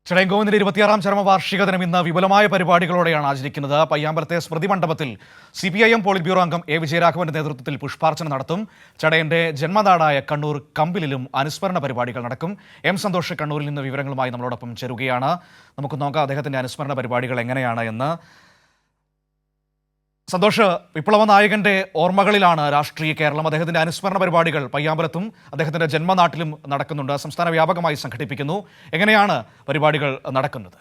ചടയം ഗോവിന്ദന്റെ 26ാം ചരമവാർഷിക ദിനം ഇന്ന് വിപുലമായ പരിപാടികളോടെയാണ് ആചരിക്കുന്നത്. പയ്യാമ്പലത്തെ സ്മൃതി മണ്ഡപത്തിൽ CPIM പോളിറ്റ് ബ്യൂറോ അംഗം A. വിജയരാഘവന്റെ നേതൃത്വത്തിൽ പുഷ്പാർച്ചന നടത്തും. ചടയന്റെ ജന്മനാടായ കണ്ണൂർ കമ്പിലും അനുസ്മരണ പരിപാടികൾ നടക്കും. M. സന്തോഷ് കണ്ണൂരിൽ നിന്ന് വിവരങ്ങളുമായി നമ്മളോടൊപ്പം ചേരുകയാണ്. നമുക്ക് നോക്കാം അദ്ദേഹത്തിന്റെ അനുസ്മരണ പരിപാടികൾ എങ്ങനെയാണ് എന്ന്. സന്തോഷ്, വിപ്ലവ നായകന്റെ ഓർമ്മകളിലാണ് രാഷ്ട്രീയ കേരളം. അദ്ദേഹത്തിന്റെ അനുസ്മരണ പരിപാടികൾ പയ്യാമ്പലത്തും അദ്ദേഹത്തിന്റെ ജന്മനാട്ടിലും നടക്കുന്നുണ്ട്. സംസ്ഥാന വ്യാപകമായി സംഘടിപ്പിക്കുന്നു. എങ്ങനെയാണ് പരിപാടികൾ നടക്കുന്നത്?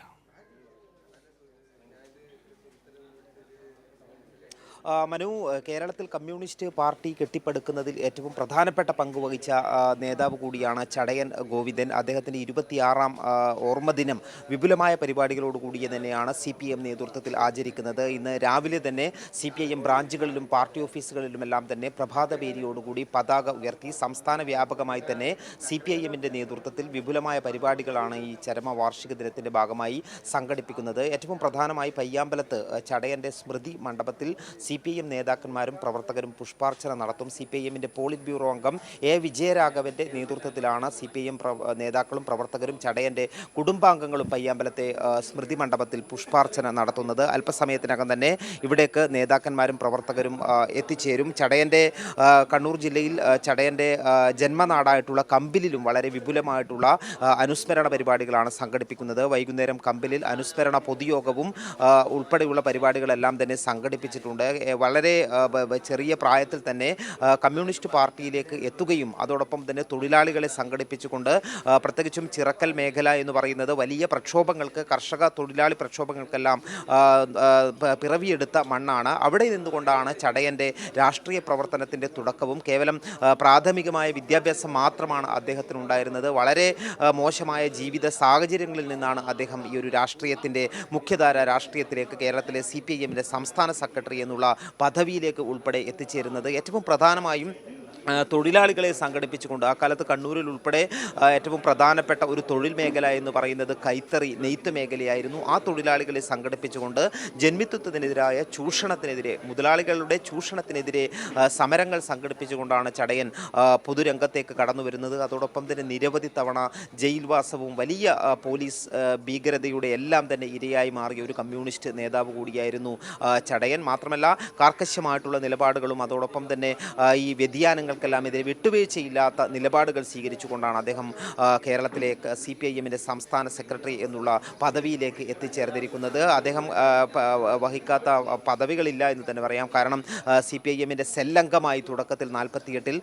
മനു, കേരളത്തിൽ കമ്മ്യൂണിസ്റ്റ് പാർട്ടി കെട്ടിപ്പടുക്കുന്നതിൽ ഏറ്റവും പ്രധാനപ്പെട്ട പങ്കുവഹിച്ച നേതാവ് കൂടിയാണ് ചടയൻ ഗോവിന്ദൻ. അദ്ദേഹത്തിൻ്റെ 26ാം ഓർമ്മദിനം വിപുലമായ പരിപാടികളോടുകൂടി തന്നെയാണ് CPM നേതൃത്വത്തിൽ ആചരിക്കുന്നത്. ഇന്ന് രാവിലെ തന്നെ CPIM ബ്രാഞ്ചുകളിലും പാർട്ടി ഓഫീസുകളിലുമെല്ലാം തന്നെ പ്രഭാതപേരിയോടുകൂടി പതാക ഉയർത്തി സംസ്ഥാന വ്യാപകമായി തന്നെ CPIMൻ്റെ നേതൃത്വത്തിൽ വിപുലമായ പരിപാടികളാണ് ഈ ചരമവാർഷിക ദിനത്തിൻ്റെ ഭാഗമായി സംഘടിപ്പിക്കുന്നത്. ഏറ്റവും പ്രധാനമായി പയ്യാമ്പലത്ത് ചടയൻ്റെ സ്മൃതി മണ്ഡപത്തിൽ CPIM നേതാക്കന്മാരും പ്രവർത്തകരും പുഷ്പാർച്ചന നടത്തും. CPIMൻ്റെ പോളിറ്റ് ബ്യൂറോ അംഗം A. വിജയരാഘവന്റെ നേതൃത്വത്തിലാണ് CPIM നേതാക്കളും പ്രവർത്തകരും ചടയൻ്റെ കുടുംബാംഗങ്ങളും പയ്യാമ്പലത്തെ സ്മൃതി മണ്ഡപത്തിൽ പുഷ്പാർച്ചന നടത്തുന്നത്. അല്പസമയത്തിനകം തന്നെ ഇവിടേക്ക് നേതാക്കന്മാരും പ്രവർത്തകരും എത്തിച്ചേരും. ചടയൻ്റെ കണ്ണൂർ ജില്ലയിൽ ചടയൻ്റെ ജന്മനാടായിട്ടുള്ള കമ്പിലും വളരെ വിപുലമായിട്ടുള്ള അനുസ്മരണ പരിപാടികളാണ് സംഘടിപ്പിക്കുന്നത്. വൈകുന്നേരം കമ്പിലിൽ അനുസ്മരണ പൊതുയോഗവും ഉൾപ്പെടെയുള്ള പരിപാടികളെല്ലാം തന്നെ സംഘടിപ്പിച്ചിട്ടുണ്ട്. വളരെ ചെറിയ പ്രായത്തിൽ തന്നെ കമ്മ്യൂണിസ്റ്റ് പാർട്ടിയിലേക്ക് എത്തുകയും അതോടൊപ്പം തന്നെ തൊഴിലാളികളെ സംഘടിപ്പിച്ചുകൊണ്ട് പ്രത്യേകിച്ചും ചിറക്കൽ മേഖല എന്ന് പറയുന്നത് വലിയ പ്രക്ഷോഭങ്ങൾക്ക്, കർഷക തൊഴിലാളി പ്രക്ഷോഭങ്ങൾക്കെല്ലാം പിറവിയെടുത്ത മണ്ണാണ്. അവിടെ നിന്നുകൊണ്ടാണ് ചടയൻ്റെ രാഷ്ട്രീയ പ്രവർത്തനത്തിൻ്റെ തുടക്കവും. കേവലം പ്രാഥമികമായ വിദ്യാഭ്യാസം മാത്രമാണ് അദ്ദേഹത്തിനുണ്ടായിരുന്നത്. വളരെ മോശമായ ജീവിത സാഹചര്യങ്ങളിൽ നിന്നാണ് അദ്ദേഹം ഈ ഒരു രാഷ്ട്രീയത്തിൻ്റെ മുഖ്യധാര രാഷ്ട്രീയത്തിലേക്ക്, കേരളത്തിലെ CPIMൻ്റെ സംസ്ഥാന സെക്രട്ടറി എന്നുള്ള പദവിയിലേക്ക് ഉൾപ്പെടെ എത്തിച്ചേരുന്നത്. ഏറ്റവും പ്രധാനമായും തൊഴിലാളികളെ സംഘടിപ്പിച്ചുകൊണ്ട്, ആ കാലത്ത് കണ്ണൂരിൽ ഉൾപ്പെടെ ഏറ്റവും പ്രധാനപ്പെട്ട ഒരു തൊഴിൽ മേഖല എന്ന് പറയുന്നത് കൈത്തറി, നെയ്ത്ത് മേഖലയായിരുന്നു. ആ തൊഴിലാളികളെ സംഘടിപ്പിച്ചുകൊണ്ട് ജന്മിത്വത്തിനെതിരായ ചൂഷണത്തിനെതിരെ, മുതലാളികളുടെ ചൂഷണത്തിനെതിരെ സമരങ്ങൾ സംഘടിപ്പിച്ചുകൊണ്ടാണ് ചടയൻ പൊതുരംഗത്തേക്ക് കടന്നു വരുന്നത്. അതോടൊപ്പം തന്നെ നിരവധി തവണ ജയിൽവാസവും വലിയ പോലീസ് ഭീകരതയുടെ എല്ലാം തന്നെ ഇരയായി മാറിയ ഒരു കമ്മ്യൂണിസ്റ്റ് നേതാവ് കൂടിയായിരുന്നു ചടയൻ. മാത്രമല്ല കാർക്കശ്യമായിട്ടുള്ള നിലപാടുകളും അതോടൊപ്പം തന്നെ ഈ വ്യതിയാനങ്ങൾക്കെല്ലാം എതിരെ വിട്ടുവീഴ്ചയില്ലാത്ത നിലപാടുകൾ സ്വീകരിച്ചുകൊണ്ടാണ് അദ്ദേഹം കേരളത്തിലെ CPIMൻ്റെ സംസ്ഥാന സെക്രട്ടറി എന്നുള്ള പദവിയിലേക്ക് എത്തിച്ചേർന്നിരിക്കുന്നത്. അദ്ദേഹം വഹിക്കാത്ത പദവികളില്ല എന്ന് തന്നെ പറയാം. കാരണം CPIMൻ്റെ സെല്ലംഗമായി തുടക്കത്തിൽ 48-ൽ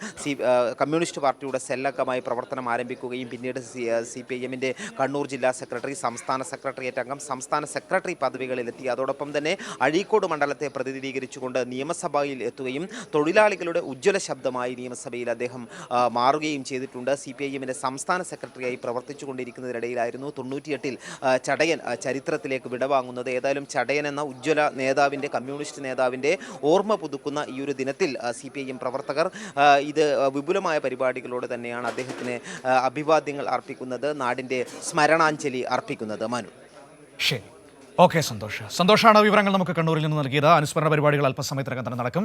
കമ്മ്യൂണിസ്റ്റ് പാർട്ടിയുടെ സെല്ലംഗമായി പ്രവർത്തനം ആരംഭിക്കുകയും പിന്നീട് CPIMൻ്റെ കണ്ണൂർ ജില്ലാ സെക്രട്ടറി, സംസ്ഥാന സെക്രട്ടേറിയറ്റ് അംഗം, സംസ്ഥാന സെക്രട്ടറി പദവികളിലെത്തി. അതോടൊപ്പം തന്നെ അഴീക്കോട് മണ്ഡലത്തെ പ്രതിനിധീകരിച്ചുകൊണ്ട് നിയമസഭയിൽ എത്തുകയും തൊഴിലാളികളുടെ ഉജ്ജ്വല ശബ്ദമായി നിയമസഭയിൽ അദ്ദേഹം മാറുകയും ചെയ്തിട്ടുണ്ട്. CPIMൻ്റെ സംസ്ഥാന സെക്രട്ടറിയായി പ്രവർത്തിച്ചു കൊണ്ടിരിക്കുന്നതിനിടയിലായിരുന്നു 98-ൽ ചടയൻ ചരിത്രത്തിലേക്ക് വിടവാങ്ങുന്നത്. ഏതായാലും ചടയൻ എന്ന ഉജ്ജ്വല നേതാവിൻ്റെ, കമ്മ്യൂണിസ്റ്റ് നേതാവിൻ്റെ ഓർമ്മ പുതുക്കുന്ന ഈ ഒരു ദിനത്തിൽ CPIM പ്രവർത്തകർ ഇത് വിപുലമായ പരിപാടികളോട് തന്നെയാണ് അദ്ദേഹത്തിന് അഭിവാദ്യങ്ങൾ അർപ്പിക്കുന്നത്, നാടിൻ്റെ സ്മരണാഞ്ജലി അർപ്പിക്കുന്നത്. മനു, ശരി, ഓക്കെ. സന്തോഷാണ് വിവരങ്ങൾ നമുക്ക് കണ്ണൂരിൽ നിന്ന് നൽകിയത്. അനുസ്മരണ പരിപാടികൾ അല്പസമയത്തിനകം തന്നെ നടക്കും.